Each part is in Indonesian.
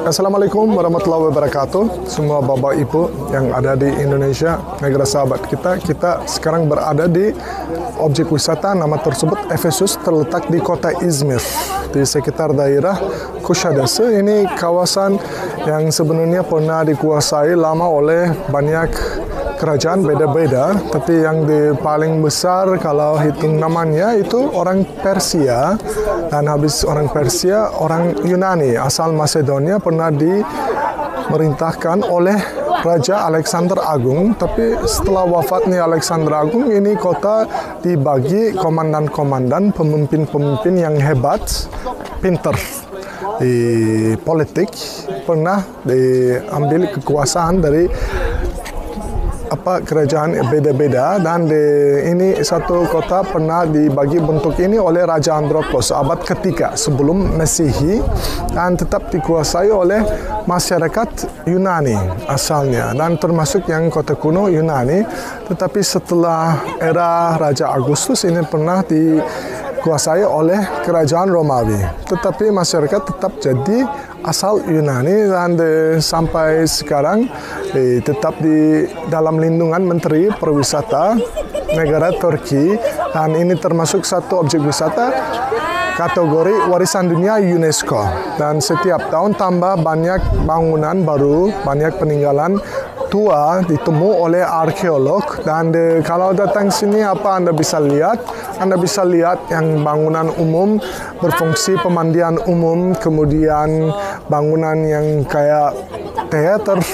Assalamualaikum warahmatullahi wabarakatuh. Semua bapak ibu yang ada di Indonesia, negara sahabat kita. Kita sekarang berada di objek wisata, nama tersebut Efesus, terletak di kota Izmir, di sekitar daerah Kuşadası. Ini kawasan yang sebenarnya pernah dikuasai lama oleh banyak kerajaan beda-beda, tapi yang paling besar kalau hitung namanya itu orang Persia, dan habis orang Persia, orang Yunani asal Macedonia pernah dimerintahkan oleh Raja Alexander Agung. Tapi setelah wafatnya Alexander Agung, ini kota dibagi komandan-komandan, pemimpin-pemimpin yang hebat, pinter di politik, pernah diambil kekuasaan dari kerajaan beda-beda, dan ini satu kota pernah dibagi bentuk ini oleh Raja Andropos abad ketiga sebelum Masehi, dan tetap dikuasai oleh masyarakat Yunani asalnya, dan termasuk yang kota kuno Yunani. Tetapi setelah era Raja Augustus ini pernah dikuasai oleh kerajaan Romawi, tetapi masyarakat tetap jadi asal Yunani, dan sampai sekarang tetap di dalam lindungan Menteri Perwisata negara Turki, dan ini termasuk satu objek wisata kategori warisan dunia UNESCO, dan setiap tahun tambah banyak bangunan baru, banyak peninggalan tua ditemu oleh arkeolog. Dan kalau datang sini apa Anda bisa lihat? Anda bisa lihat yang bangunan umum berfungsi pemandian umum, kemudian bangunan yang kayak teater,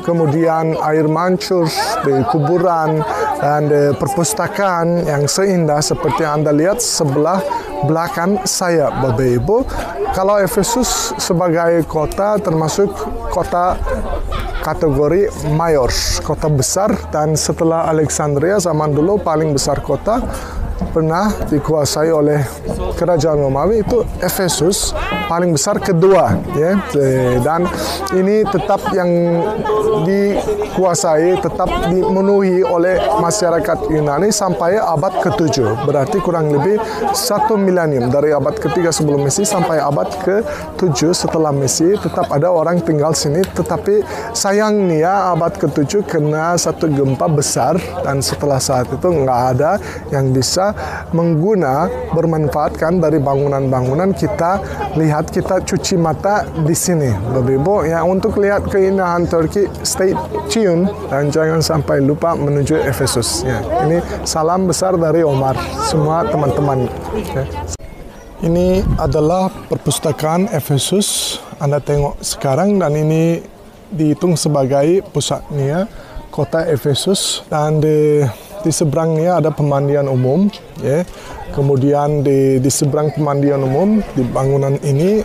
kemudian air mancur di kuburan, dan perpustakaan yang seindah seperti Anda lihat sebelah belakang saya, Bapak Ibu. Kalau Efesus sebagai kota termasuk kota kategori mayor, kota besar, dan setelah Alexandria zaman dulu paling besar kota pernah dikuasai oleh kerajaan Romawi, itu Efesus paling besar kedua, ya. Dan ini tetap yang dikuasai, tetap dimenuhi oleh masyarakat Yunani sampai abad ke-7, berarti kurang lebih 1 milenium, dari abad ke-3 sebelum Masehi sampai abad ke-7 setelah Masehi tetap ada orang tinggal sini. Tetapi sayangnya abad ke-7 kena satu gempa besar, dan setelah saat itu nggak ada yang bisa bermanfaatkan dari bangunan-bangunan. Kita lihat, kita cuci mata di sini, Bapak Ibu, ya, untuk lihat keindahan Turki. Stay tune dan jangan sampai lupa menuju Efesus, ya. Ini salam besar dari Omar, semua teman-teman, ya. Ini adalah perpustakaan Efesus Anda tengok sekarang, dan ini dihitung sebagai pusatnya kota Efesus, dan di seberangnya ada pemandian umum, ya. Kemudian di seberang pemandian umum di bangunan ini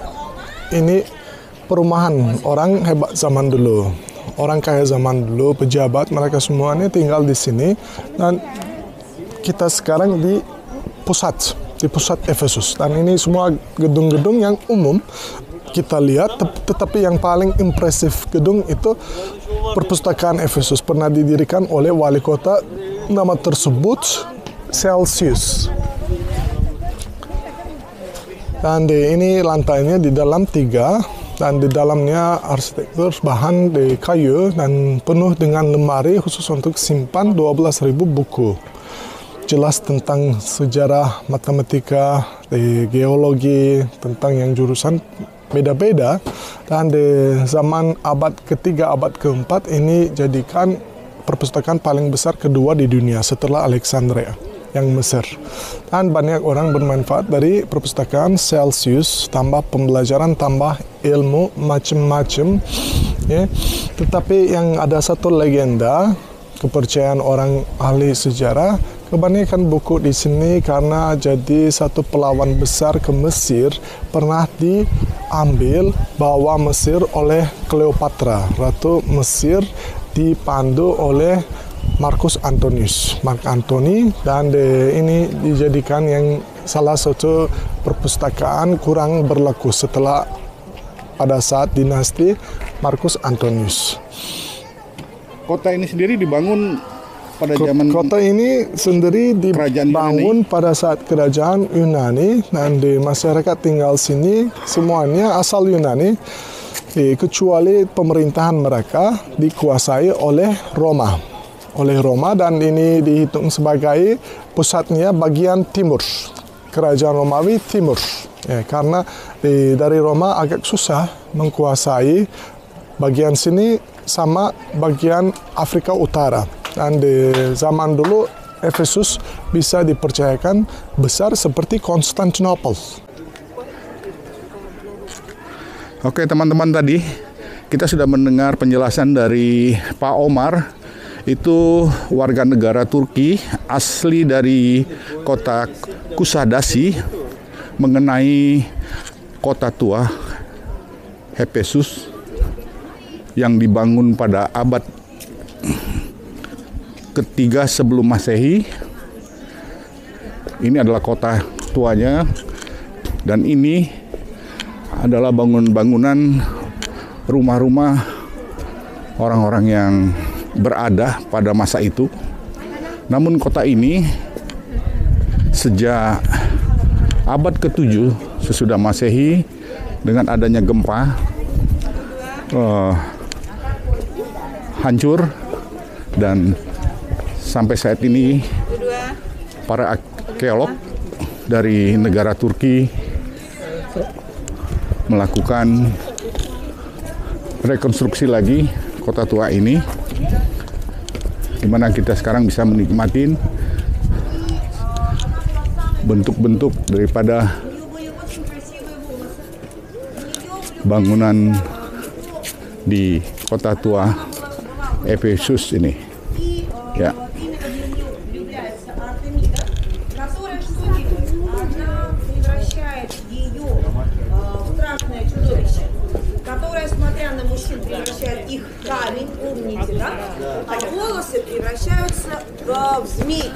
perumahan orang hebat zaman dulu, orang kaya zaman dulu, pejabat, mereka semuanya tinggal di sini. Dan kita sekarang di pusat Efesus, dan ini semua gedung-gedung yang umum kita lihat, tetapi yang paling impresif gedung itu perpustakaan Efesus, pernah didirikan oleh wali kota, nama tersebut Celsius. Dan ini lantainya di dalam 3, dan di dalamnya arsitektur bahan di kayu, dan penuh dengan lemari khusus untuk simpan 12.000 buku. Jelas tentang sejarah, matematika, geologi, tentang yang jurusan beda-beda. Dan di zaman abad ke-3, abad ke-4 ini jadikan perpustakaan paling besar kedua di dunia setelah Alexandria yang Mesir. Dan banyak orang bermanfaat dari perpustakaan Celsius, tambah pembelajaran, tambah ilmu macam-macam, ya. Tetapi yang ada satu legenda, kepercayaan orang ahli sejarah, kebanyakan buku di sini karena jadi satu pelawan besar ke Mesir pernah diambil bawa Mesir oleh Cleopatra, Ratu Mesir, dipandu oleh Marcus Antonius, Mark Antony, dan ini dijadikan yang salah satu perpustakaan kurang berlaku setelah pada saat dinasti Marcus Antonius. Kota ini sendiri dibangun pada zaman kota ini sendiri dibangun pada saat kerajaan Yunani, dan di masyarakat tinggal sini semuanya asal Yunani. kecuali pemerintahan mereka dikuasai oleh Roma. Dan ini dihitung sebagai pusatnya bagian timur, kerajaan Romawi timur. Karena dari Roma agak susah menguasai bagian sini sama bagian Afrika Utara. Dan di zaman dulu Efesus bisa dipercayakan besar seperti Konstantinopel. Oke teman-teman, tadi kita sudah mendengar penjelasan dari Pak Omar. Itu warga negara Turki asli dari kota Kusadasi mengenai kota tua Efesus yang dibangun pada abad ketiga sebelum Masehi. Ini adalah kota tuanya, dan ini adalah bangunan-bangunan rumah-rumah orang-orang yang berada pada masa itu. Namun kota ini sejak abad ke-7 sesudah Masehi dengan adanya gempa hancur, dan sampai saat ini para arkeolog dari negara Turki melakukan rekonstruksi lagi kota tua ini, di mana kita sekarang bisa menikmati bentuk-bentuk daripada bangunan di kota tua Efesus ini. Ya. Которая, смотря на мужчин, превращает их в камень, помните, да? А волосы превращаются в змей.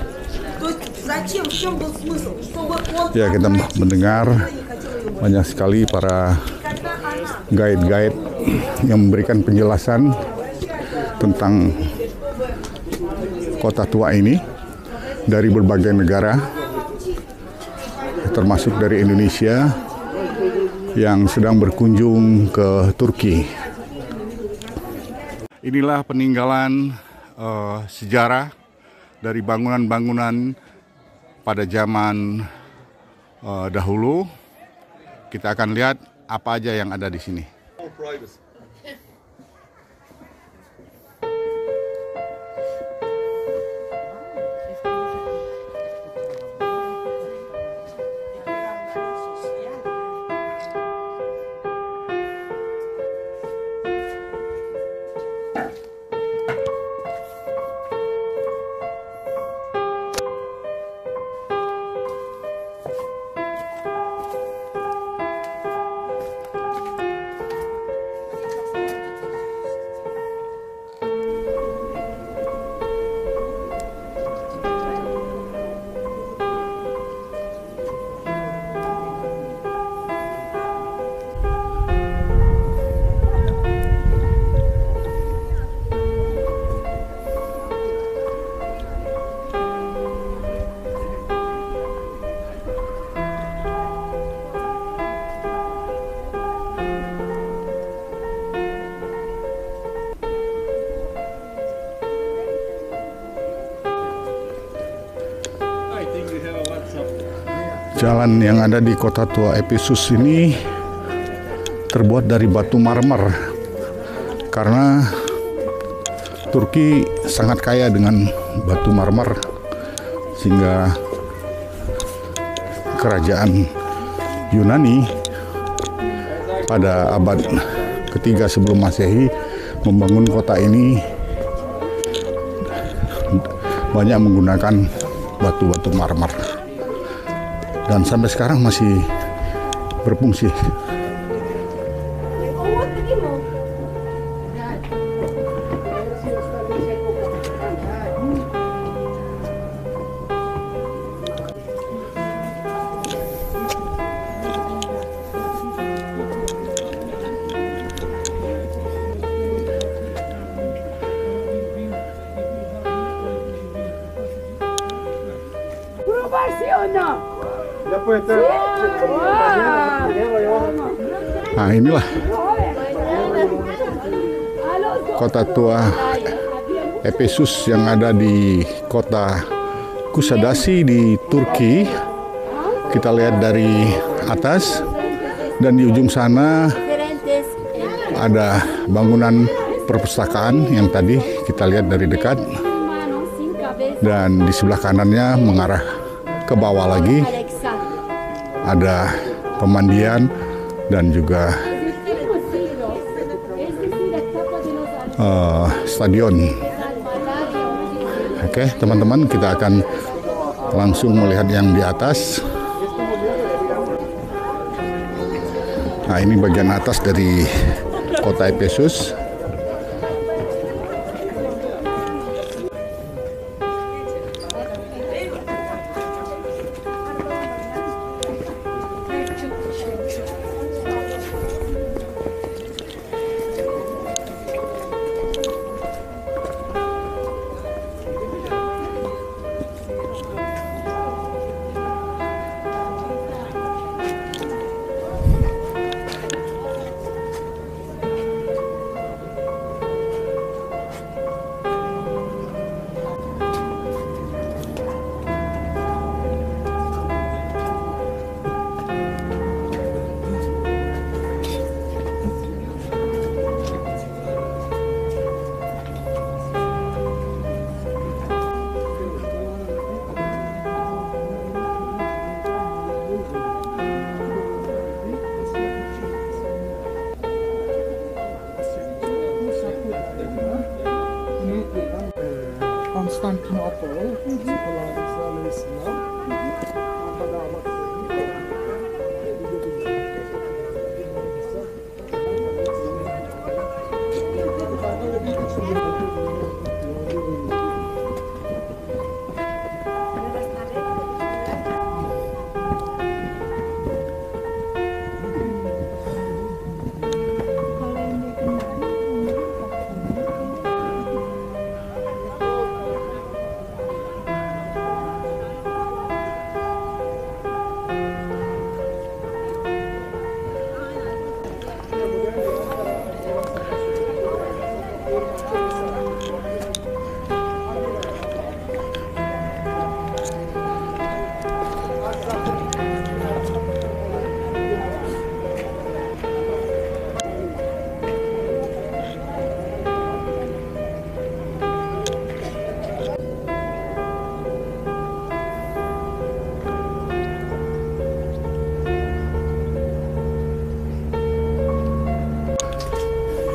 То есть зачем, в чем был смысл? Чтобы он... Ya, kita mendengar banyak sekali para guide-guide yang memberikan penjelasan tentang kota tua ini dari berbagai negara, termasuk dari Indonesia yang sedang berkunjung ke Turki. Inilah peninggalan sejarah dari bangunan-bangunan pada zaman dahulu. Kita akan lihat apa aja yang ada di sini. Jalan yang ada di kota tua Efesus ini terbuat dari batu marmer, karena Turki sangat kaya dengan batu marmer, sehingga kerajaan Yunani pada abad ketiga sebelum Masehi membangun kota ini banyak menggunakan batu-batu marmer. Dan sampai sekarang masih berfungsi. Nah, inilah kota tua Efesus yang ada di kota Kusadasi di Turki. Kita lihat dari atas, dan di ujung sana ada bangunan perpustakaan yang tadi kita lihat dari dekat, dan di sebelah kanannya mengarah ke bawah lagi ada pemandian dan juga stadion. Oke, teman-teman, kita akan langsung melihat yang di atas. Nah, ini bagian atas dari kota Efesus. Konstantinopel setelah Israel Islam pada abad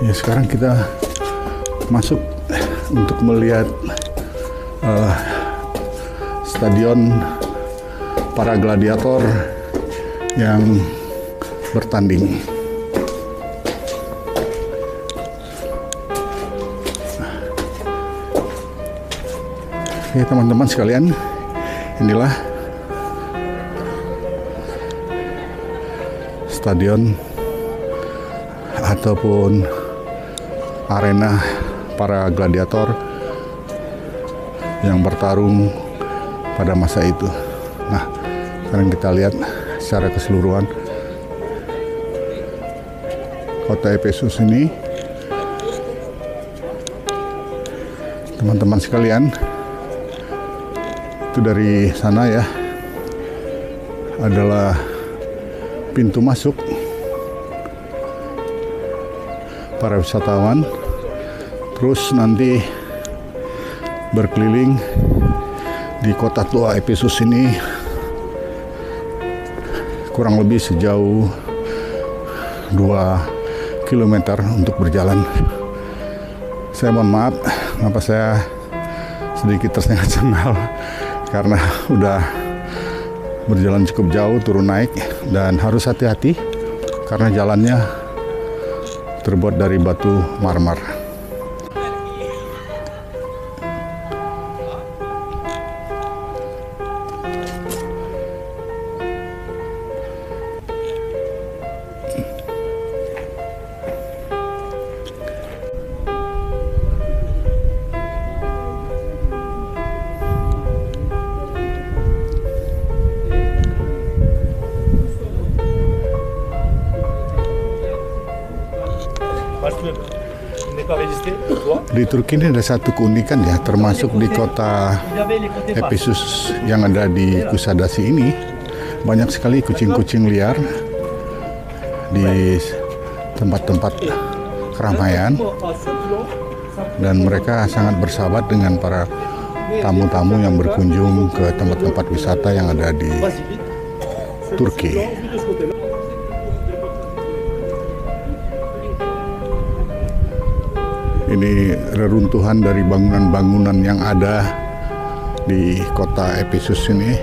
ya, sekarang kita masuk untuk melihat stadion para gladiator yang bertanding. Oke, teman-teman sekalian, inilah stadion ataupun arena para gladiator yang bertarung pada masa itu. Nah, sekarang kita lihat secara keseluruhan kota Efesus ini. Teman-teman sekalian, itu dari sana ya adalah pintu masuk para wisatawan, terus nanti berkeliling di kota tua Efesus ini kurang lebih sejauh 2 km untuk berjalan. Saya mohon maaf, kenapa saya sedikit tersengal-sengal karena udah berjalan cukup jauh turun naik, dan harus hati-hati karena jalannya terbuat dari batu marmer. Di Turki ini ada satu keunikan ya, termasuk di kota Efesus yang ada di Kusadasi ini, banyak sekali kucing-kucing liar di tempat-tempat keramaian, dan mereka sangat bersahabat dengan para tamu-tamu yang berkunjung ke tempat-tempat wisata yang ada di Turki. Ini reruntuhan dari bangunan-bangunan yang ada di kota Efesus ini.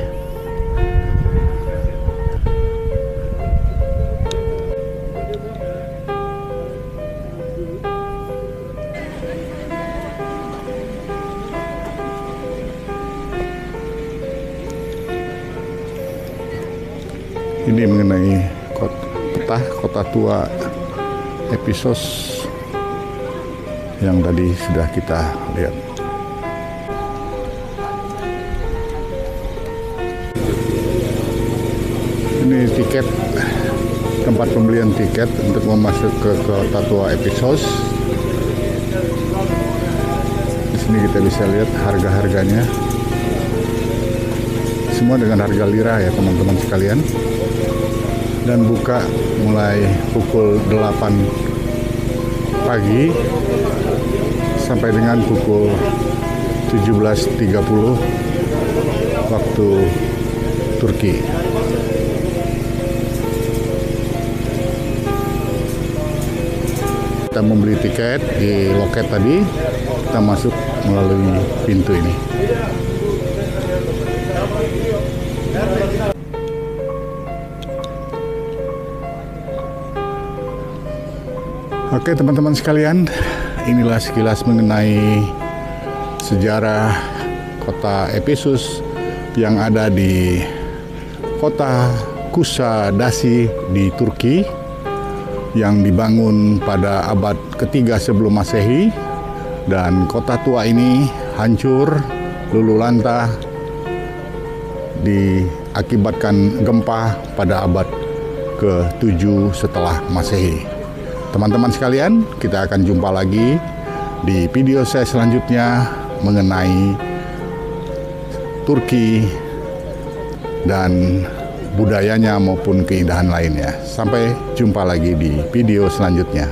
Ini mengenai kota tua Efesus yang tadi sudah kita lihat. Ini tiket, tempat pembelian tiket untuk memasuki ke kota tua Efesus. Di sini kita bisa lihat harga-harganya. Semua dengan harga lira ya teman-teman sekalian. Dan buka mulai pukul 8 pagi sampai dengan pukul 17.30 waktu Turki. Kita membeli tiket di loket tadi, kita masuk melalui pintu ini. Oke teman-teman sekalian, inilah sekilas mengenai sejarah kota Efesus yang ada di kota Kusadasi di Turki yang dibangun pada abad ketiga sebelum Masehi, dan kota tua ini hancur luluh lantah diakibatkan gempa pada abad ke-7 setelah Masehi. Teman-teman sekalian, kita akan jumpa lagi di video saya selanjutnya mengenai Turki dan budayanya maupun keindahan lainnya. Sampai jumpa lagi di video selanjutnya.